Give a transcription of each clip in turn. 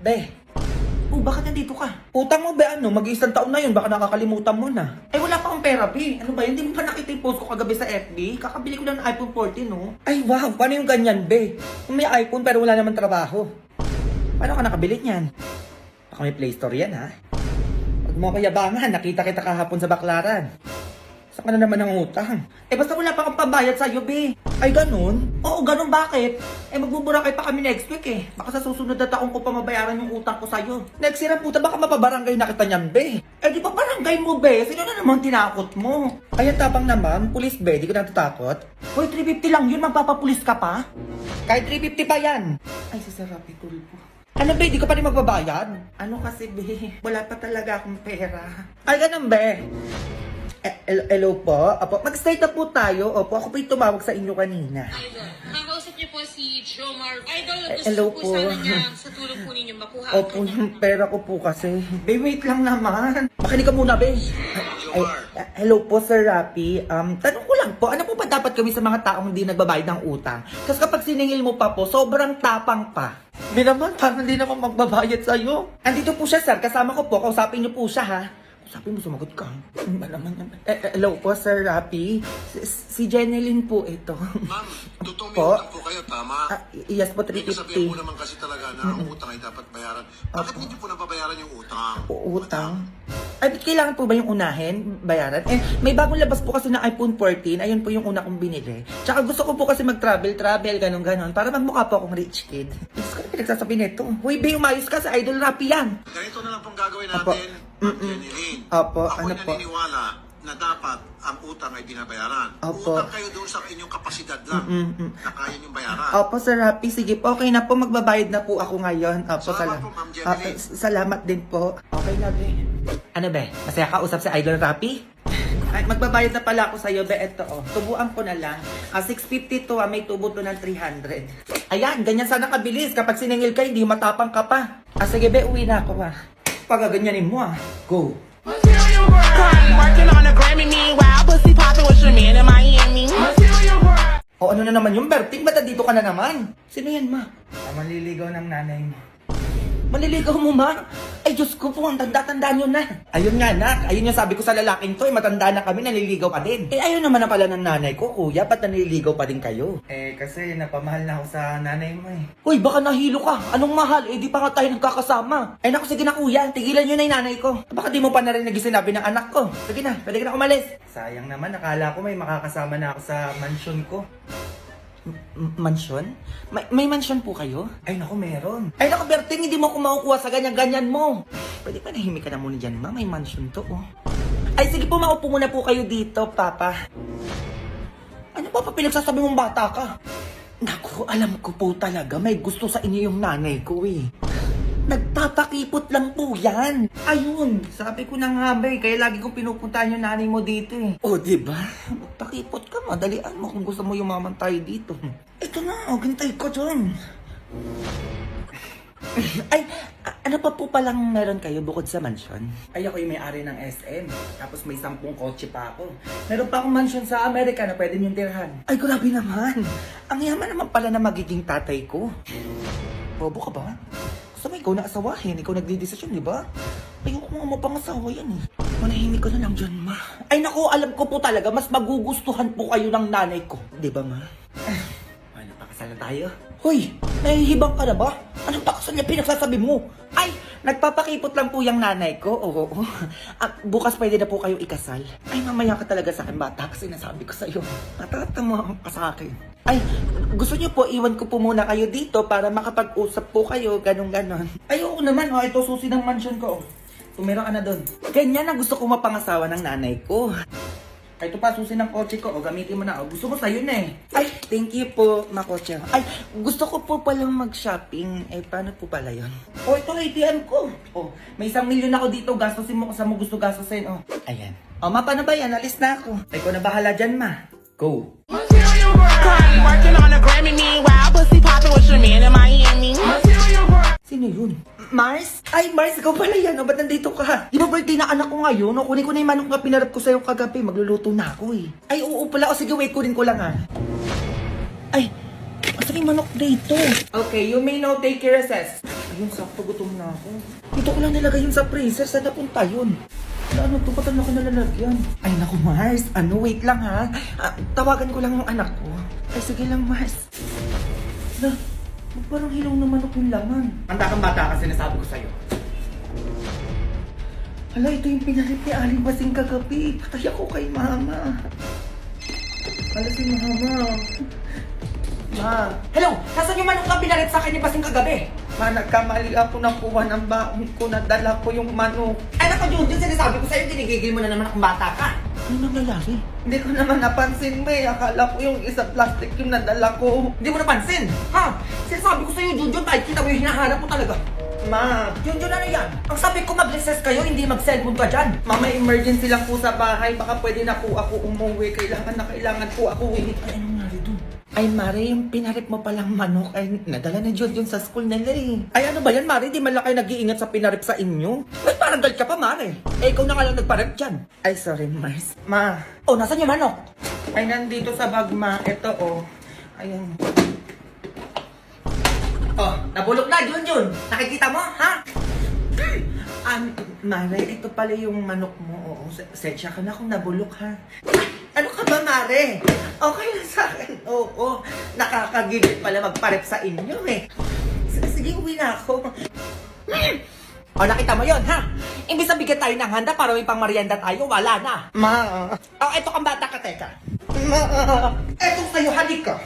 Be, Oh, bakit nandito ka? utang mo be ano? Mag-iisang taon na yun, baka nakakalimutan mo na. Ay, wala pa akong pera, B. Ano ba yun? Hindi mo pa nakita yung post ko kagabi sa FB? Kakabili ko lang ng iPhone 14, no? Ay wow, paano yung ganyan be? Kung may iPhone pero wala naman trabaho. Paano ka nakabili niyan? Baka may Play Store yan ha? Huwag mo kayabangan, nakita kita kahapon sa Baklaran. Saan ka na naman ang utang? Eh, basta wala pa akong pambayad sa'yo, B. Ay ganun? Oo, ganun bakit? Eh, magbuburakay pa kami next week eh. Baka sa susunod na taong ko pa mabayaran yung utang ko sa'yo. Next year ang puta, baka mapabarangay na kita niyan be. Eh, di ba barangay mo, be? Sino na naman tinakot mo? Ay ang tapang naman, pulis be, di ko natatakot. Hoy, 350 lang yun, magpapapulis ka pa? Kahit 350 pa yan. Ay, si Sir Rapi Tulpo. Ano be, di ko pa rin magbabayad? Ano kasi, be? Wala pa talaga akong pera. Ay ganun be. Hello po. Opo, mag-stay na po tayo. Opo, ako po yung tumawag sa inyo kanina. Idol, kakausap niyo po si Jomar. Idol, gusto hello po po. sana niya sa tulong po ninyo makuha. Opo, yung pera ko po kasi. Be, wait lang naman. Makinig ka muna, be. Hello po, Sir Rapi. Tanong ko lang po, ano po ba dapat gawin sa mga taong hindi nagbabayad ng utang? Kasi kapag siningil mo pa po, sobrang tapang pa. Di naman, parang hindi naman magbabayad sa'yo. Andito po siya, sir. Kasama ko po. Kausapin niyo po siya, ha? Sabi mo, sumagot ka. Ano ba naman? Hello po, Sir Rapi. Si Jeneline po ito. Ma'am, totoong may Po? utang po kayo, tama? Yes po, May kasabihan po 350. naman kasi talaga na ang utang ay dapat bayaran. Bakit hindi po nababayaran yung utang? Utang? Ay, kailangan po ba yung unahin? Bayaran? Eh, may bagong labas po kasi ng iPhone 14. Ayun po yung una kong binili. Tsaka gusto ko po kasi mag-travel, ganon-ganon. Para magmukha po akong rich kid. Diyos ko na pinagsasabi nito. Huy, be, umayos ka sa Idol Rapi yan. Ganito na lang pong gagawin Apo. natin, Ma'am Jeneline. Opo, Ako'y ano po? naniniwala na dapat ang utang ay binabayaran. Opo. Utang kayo doon sa inyong kapasidad lang na kaya niyong bayaran. Opo, Sir Rapi. Sige po, okay na po. Magbabayad na po ako ngayon. Opo, Salamat po, Ma'am Jeneline. salamat din po. Okay na, be. Ano, be? Masaya ka usap sa Idol Rapi? Ay, magbabayad na pala ako sa'yo, be. Ito, oh. Tubuan ko na lang. 650 to, may tubo to ng 300. Ayan, ganyan sana kabilis. Kapag siningil ka, hindi matapang ka pa. Sige, be, uwi na ako, Pagaganyanin mo, Go. Working on a Grammy, meanwhile, pussy popping with your man in Miami. O ano na naman yung Berting? Ba't dito ka na naman? Sino yan, ma? Maliligaw ng nanay mo. Maliligaw mo, ma? Ay, Diyos ko po, ang tanda-tanda nyo na. Ayun nga, nak. Ayun yung sabi ko sa lalaking to, matanda na kami, naliligaw pa din. Eh, ayun naman na pala ng nanay ko, kuya. Ba't naliligaw pa din kayo? Eh, kasi napamahal na ako sa nanay mo eh. Uy, baka nahilo ka. Anong mahal? Eh, di pa nga tayo nagkakasama. Ay, naku, sige na kuya. Tigilan nyo na yung nanay ko. Baka di mo pa narinig yung sinabi ng anak ko. Sige na, pwede ka na umalis. Sayang naman, nakala ko may makakasama na ako sa mansion ko. Mansyon? May mansyon po kayo? Ay naku, meron. Ay naku, Berting, hindi mo ako makukuha sa ganyan-ganyan mo. Pwede pa nahimik ka na muna dyan, ma. May mansyon to, oh. Ay, sige po, maupo muna po kayo dito, Papa. Ano ba pinagsasabi mong bata ka? Naku, alam ko po talaga, may gusto sa inyo yung nanay ko, eh. Nagpapakipot lang po yan. Ayun, sabi ko na nga ba kaya lagi kong pinupuntahan yung nanay mo dito eh. O, diba? Magpakipot ka, madalian mo kung gusto mo yumaman tayo dito. Ito na, gintay ko dun. Ay, ano pa po palang meron kayo bukod sa mansyon? Ay, ako yung may-ari ng SM. Tapos may 10 kotse pa ako. Meron pa akong mansyon sa Amerika na pwede niyong tirhan. Ay, grabe naman. Ang yaman naman pala na magiging tatay ko. Bobo ka ba? Gusto mo ikaw na asawahin, ikaw nagdidesisyon, di ba? Ayoko mga mapangasawa yan eh. Manahimik ka na lang dyan, ma. Ay naku, alam ko po talaga, mas magugustuhan po kayo ng nanay ko. Di ba, ma? Ano, pakasal na tayo? Hoy, nahihibang ka na ba? Anong pakasal niya pinagsasabi mo? Ay, nagpapakipot lang po yung nanay ko. Oo. Bukas pwede na po kayo ikasal. Ay, mamaya ka talaga sa akin, bata, kasi nasabi ko sa'yo. Natatama ka sa akin. Ay, gusto niyo po, iwan ko po muna kayo dito para makapag-usap po kayo, ganon-ganon. Ay, oo naman, ito susi ng mansion ko. Tumira ka na doon. Ganyan na gusto ko mapangasawa ng nanay ko. Ay, ito pa, susi ng kotse ko. Gamitin mo na. Gusto ko sa'yo na eh. Ay, thank you po, makotse. Ay, gusto ko po palang mag-shopping. Eh, paano po pala yun? Ito, ATM ko. May 1 milyon ako dito. Gastusin mo kung saan mo gusto gastusin. Ayan. Ma, paano ba yan? Alis na ako. Ay, ko na bahala dyan, ma. Go. Working on a Grammy, meanwhile, pussy popping with your man in Miami. Sino yun? Mars? Ay, Mars, ikaw pala yan. Ba't nandito ka? Di ba birthday na anak ko ngayon? Kunin ko na yung manok na pinarap ko sa'yo kagabi. Magluluto na ako eh. Ay, oo pala. Sige, wait, kunin ko lang Ay, asa yung manok dito? Okay, you may now take your recess. Ayun, sakto gutom na ako. Dito ko lang nilagay yun sa freezer. Saan napunta yun? Ano to? Ba't ako nalalagyan? Ay naku, Mars. Wait lang ha. Tawagan ko lang yung anak ko. Ay, sige lang, Mars. Parang hilong naman ako yung laman. Handa kang bata kasi sinasabi ko sa'yo. Hala, ito yung pinarip ni Aling Basing kagabi. Patay ako kay Mama. Hala si Mama. Ma. Hello! Nasaan yung manok na pinarip sa akin ni Basing kagabi? Ma, nagkamali ako ng kuha ng baon ko. Nadala ko yung manok. Ay naku, Junjun, sinasabi ko sa'yo, ginigigil mo na naman akong bata ka. Ano nangyayari? Hindi ko naman napansin, May. Akala ko yung isa plastic yung nadala ko. Hindi mo napansin, ha? Sinasabi ko sa'yo, Junjun, kahit kita mo yung hinahanap mo talaga. Ma, Junjun, ano yan? Ang sabi ko mag-recess kayo, hindi mag-cellphone ka dyan. Mama, emergency lang po sa bahay. Baka pwede na po ako umuwi. Kailangan po ako uwi. Ay, anong nangyari dun? Ay, Mare, yung pinarip mo palang manok ay nadala ni John yun sa school nila eh. Ay, ano ba yan, Mare? Di man lang kayo nag-iingat sa pinarip sa inyo? Ay, parang galit ka pa, Mare. Eh, ikaw na nga lang nagparep dyan. Ay, sorry, Mars. Ma, Oh, nasan yung manok? ay nandito sa bag, Ma. Ito, oh. Ayan. Oh, nabulok na, Junjun. Nakikita mo, ha? Mare, ito pala yung manok mo. Oo, sensya ka na kung nabulok, ha? Ano ka ba, Mare? Okay lang sa akin. Oo, nakakagigit pala magparep sa inyo, eh. Sige, uwi na ako. Oh, nakita mo yon, ha? Imbis na bigyan tayo ng handa para may pang merienda tayo, wala na. Ma, Oh, eto kang bata ka, teka. ma, Eto sa'yo, halik ka.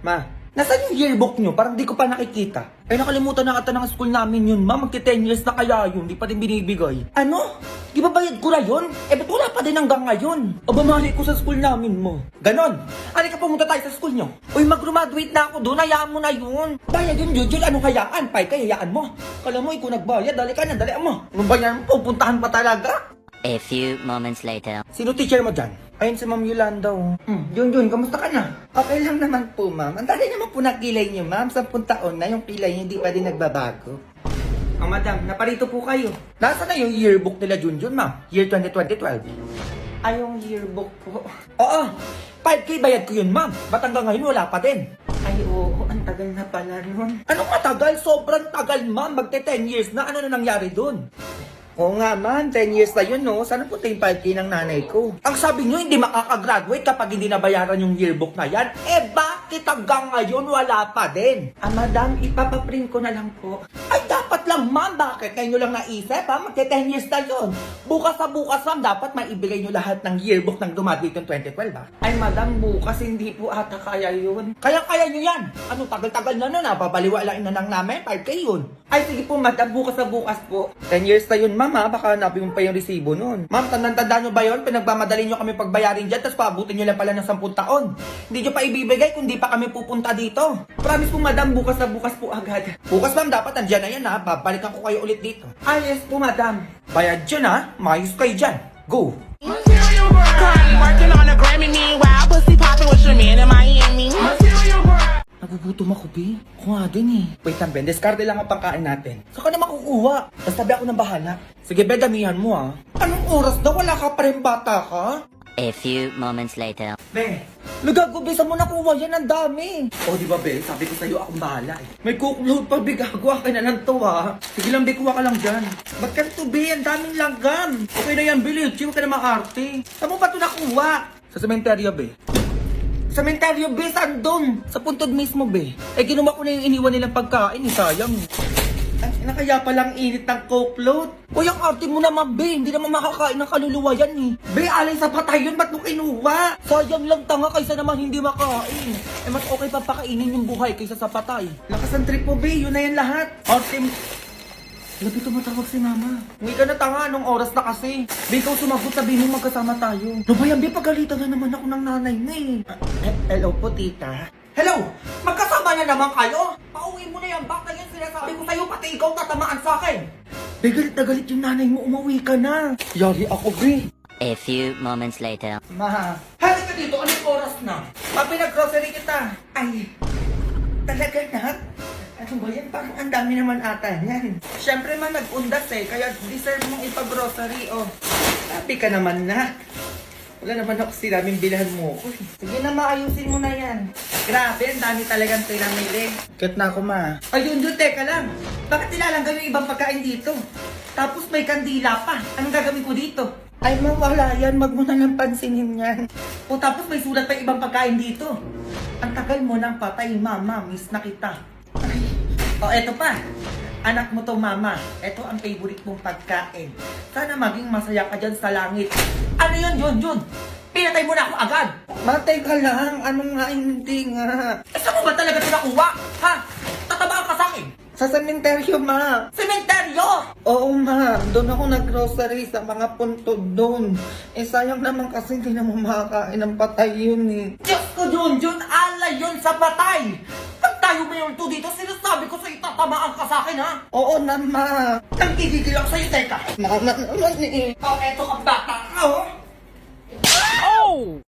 Ma, nasaan yung yearbook nyo? Parang di ko pa nakikita. Ay, nakalimutan na ata ng school namin yun, ma. Magti-10 years na kaya yun. Di pa din binibigay. Ano? Di ba bayad ko na yun? Eh, ba't wala pa din hanggang ngayon? O bumalik ko sa school namin mo. Ganon. Halika pumunta tayo sa school nyo. Uy, mag-graduate na ako doon. Hayaan mo na yun. Bayad yun, Jujul. Anong hayaan? Pay ka, hayaan mo. Kala mo, ikaw nagbayad. Dali ka na, dali mo. Anong bayan mo? Pupuntahan pa talaga? A few moments later. Sino teacher mo dyan? Ayun si Ma'am Yolanda. Jun, kamusta ka na? Okay lang naman po, ma'am. Ang dali naman po na kilay niyo, ma'am. 10 taon na yung kilay niyo, hindi pa din nagbabago. Madam, naparito po kayo. Nasaan na yung yearbook nila, Junjun, ma'am? Year 2012. Ay, yung yearbook po. Oo, 5K bayad ko yun, ma'am. Ba't hanggang ngayon wala pa din? Ay, oo, ang tagal na pala nun. Anong matagal? Sobrang tagal, ma'am. Magte 10 years na. Ano na nangyari dun? Oo nga man, 10 years na yun, no? Sana po yung 5K ng nanay ko. Ang sabi nyo, hindi makakagraduate kapag hindi nabayaran yung yearbook na yan. Eh, bakit hanggang ngayon wala pa din? Madam, ipapaprint ko na lang po. Ay, dapat lang, ma'am. Bakit? Kayo nyo lang naisip, ha? Magte 10 years na yun. Bukas sa bukas, ma'am, dapat maibigay nyo lahat ng yearbook ng dumating yung 2012, ha? Ay, madam, bukas hindi po ata kaya yun. Kaya nyo yan. Ano, tagal-tagal na nun, ha? Babaliwalain na lang namin, 5K yun. Ay, sige po, madam, bukas sa bukas po. 10 years na yun, ma'am, ha? Baka hanapin mo pa yung resibo nun. Ma'am, tandaan nyo ba yun? Pinagmamadali nyo kami pagbayarin dyan, tapos paabutin nyo lang pala ng 10 taon. Hindi nyo pa ibibigay kung di pa kami pupunta dito. Promise po, madam, bukas na bukas po agad. Bukas, ma'am, dapat andyan na yan, ha? Babalikan ko kayo ulit dito. Ah, yes po, madam. Bayad dyan, ha? Mayos kayo dyan. Go! Currently working on a Grammy, meanwhile, pussy popping with your man in Miami. Nagugutom ako, B. Ako nga din, eh. Wait lang, Ben. Discarte lang ang pangkain natin. Saan ka na makukuha? Basta tabi ako ng bahala. Sige, Ben, damihan mo, ha? Anong oras na? Wala ka pa rin bata ka? A few moments later. Be, nagago, Be, saan mo nakuha yan? Ang dami. O, di ba, Be? Sabi ko sa'yo, akong bahala, eh. May cookload pa, Be. Gagawa ka na lang to, ha? Sige lang, Be, kuha ka lang dyan. Ba't ka to, Be? Ang daming langgam. Okay na yan, Be. Lichi, huwag ka na makarte. Saan mo ba ito nakuha? Sa sementeryo, Be. Sementeryo, Be, saan doon? Sa puntod mismo, Be. Eh, kinuha ko na yung iniwan nilang pagkain, eh, sayang. Ay, nakaya palang init ng coke float. Uy, ang arte mo naman, Be. Hindi naman makakain ng kaluluwa yan, eh. Be, alay sa patay yun. Ba't mo kinuha? Sayang lang tanga kaysa naman hindi makain. Eh, mas okay pa pakainin yung buhay kaysa sa patay. Lakas ang trip mo, Be. Yun na yan lahat. Arte mo. Labi tumatawag si Mama. Hindi ka na tanga. Anong oras na kasi? Be, ikaw sumagot. Sabihin mo magkasama tayo. No ba yan, Be? Pagalitan na naman ako ng nanay na, eh. Hello po, tita. Hello! Magkasama na naman kayo? Pauwi mo na yan, baka yan sinasabi ko sa'yo, pati ikaw tatamaan sa akin. Be, galit na galit yung nanay mo. Umuwi ka na. Yari ako, Be. A few moments later. Ma, Halik ka dito, anong oras na? pinag-grocery kita. Ay, talaga na? Ano ba yan? Parang ang dami naman ata yan. Siyempre man, nag-undas eh. Kaya deserve mong ipag-grocery, oh. Happy ka naman na. Wala naman ako sinabing bilhan mo ko. Sige na, maayusin mo na yan. Grabe, ang dami talagang pinamili. Kit na ako, ma. Ayun, teka lang. Bakit nilalanggan yung ibang pagkain dito? Tapos may kandila pa. Anong gagawin ko dito? Ay, ma, wala yan. Wag mo na lang pansinin yan. O tapos may sulat pa ibang pagkain dito. Ang tagal mo nang patay, mama. Miss na kita. O, eto pa. Anak mo to, mama. Eto ang favorite mong pagkain. Sana maging masaya ka dyan sa langit. Ano yun, Jun? Pinatay mo na ako agad. Matay ka lang. Anong nga hindi nga? Eh, saan mo ba talaga ito nakuha? Ha? Tatabaan ka sa akin. Sa sementeryo, ma. Sementeryo! Oo, ma. Doon ako nag-grocery sa mga puntod doon. Eh, sayang naman kasi hindi na mo makakain ng patay yun eh. Diyos ko, Jun! Alay yun sa patay! Pag tayo mo yung dito, sinasabi ko sa'yo, tatamaan ka sa akin, ha? Oo na, ma. Nagkikigil ako sa'yo, teka. Mama naman eh. O, eto ka bata ka, oh.